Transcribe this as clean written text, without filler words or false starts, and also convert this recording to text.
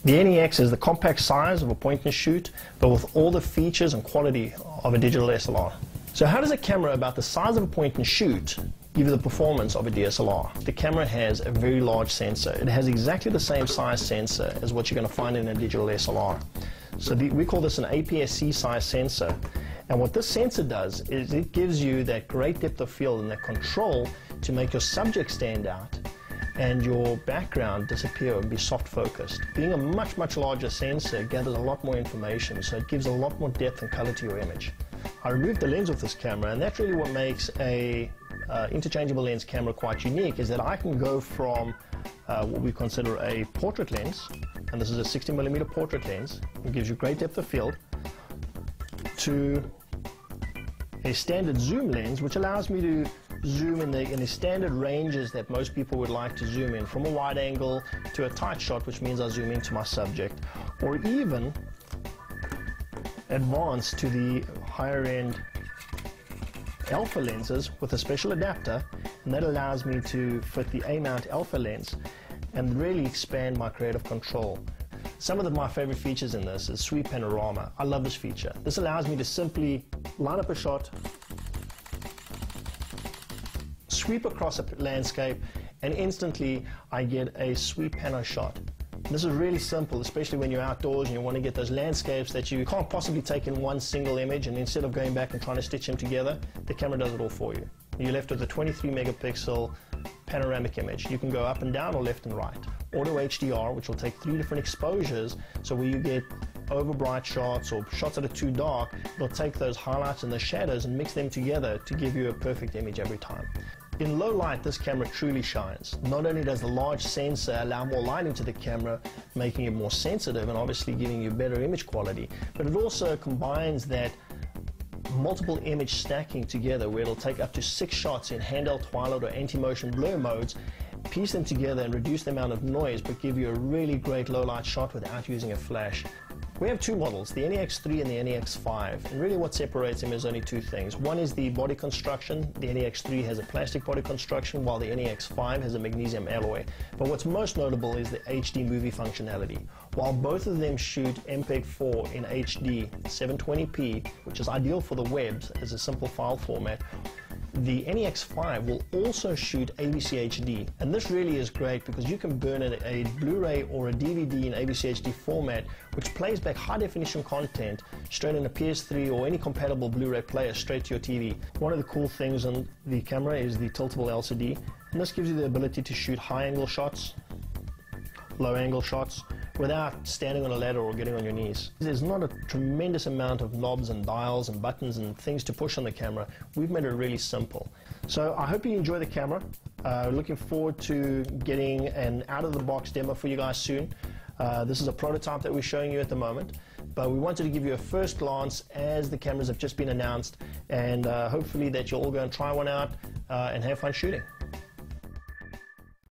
The NEX is the compact size of a point and shoot, but with all the features and quality of a digital SLR. So how does a camera about the size of a point and shoot give you the performance of a DSLR? The camera has a very large sensor. It has exactly the same size sensor as what you're going to find in a digital SLR. So we call this an APS-C size sensor. And what this sensor does is it gives you that great depth of field and that control to make your subject stand out and your background disappear and be soft focused. Being a much, much larger sensor gathers a lot more information, so it gives a lot more depth and color to your image. I removed the lens with this camera, and that's really what makes a interchangeable lens camera quite unique, is that I can go from what we consider a portrait lens, and this is a 60mm portrait lens, it gives you great depth of field, to a standard zoom lens, which allows me to zoom in the standard ranges that most people would like to zoom in, from a wide angle to a tight shot, which means I zoom into my subject, or even advance to the higher end alpha lenses with a special adapter, and that allows me to fit the A-mount alpha lens and really expand my creative control. Some of my favorite features in this is sweep panorama. I love this feature. This allows me to simply line up a shot, sweep across a landscape, and instantly I get a sweep pano shot. This is really simple, especially when you're outdoors and you want to get those landscapes that you can't possibly take in one single image, and instead of going back and trying to stitch them together, the camera does it all for you. You're left with a 23 megapixel panoramic image. You can go up and down or left and right. Auto HDR, which will take 3 different exposures, so where you get over bright shots or shots that are too dark, it'll take those highlights and the shadows and mix them together to give you a perfect image every time. In low light, this camera truly shines. Not only does the large sensor allow more light into the camera, making it more sensitive and obviously giving you better image quality, but it also combines that multiple image stacking together, where it'll take up to 6 shots in handheld twilight or anti-motion blur modes, piece them together and reduce the amount of noise, but give you a really great low light shot without using a flash. We have 2 models, the NEX-3 and the NEX-5, and really what separates them is only 2 things. One is the body construction. The NEX-3 has a plastic body construction, while the NEX-5 has a magnesium alloy. But what's most notable is the HD movie functionality. While both of them shoot MPEG-4 in HD 720p, which is ideal for the web as a simple file format, the NEX-5 will also shoot AVC HD, and this really is great because you can burn a Blu-ray or a DVD in AVC HD format, which plays back high-definition content straight in a PS3 or any compatible Blu-ray player straight to your TV. One of the cool things on the camera is the tiltable LCD, and this gives you the ability to shoot high-angle shots, low-angle shots, without standing on a ladder or getting on your knees. There's not a tremendous amount of knobs and dials and buttons and things to push on the camera. We've made it really simple. So I hope you enjoy the camera. Looking forward to getting an out-of-the-box demo for you guys soon. This is a prototype that we're showing you at the moment, but we wanted to give you a first glance as the cameras have just been announced, and hopefully that you'll all go and try one out and have fun shooting.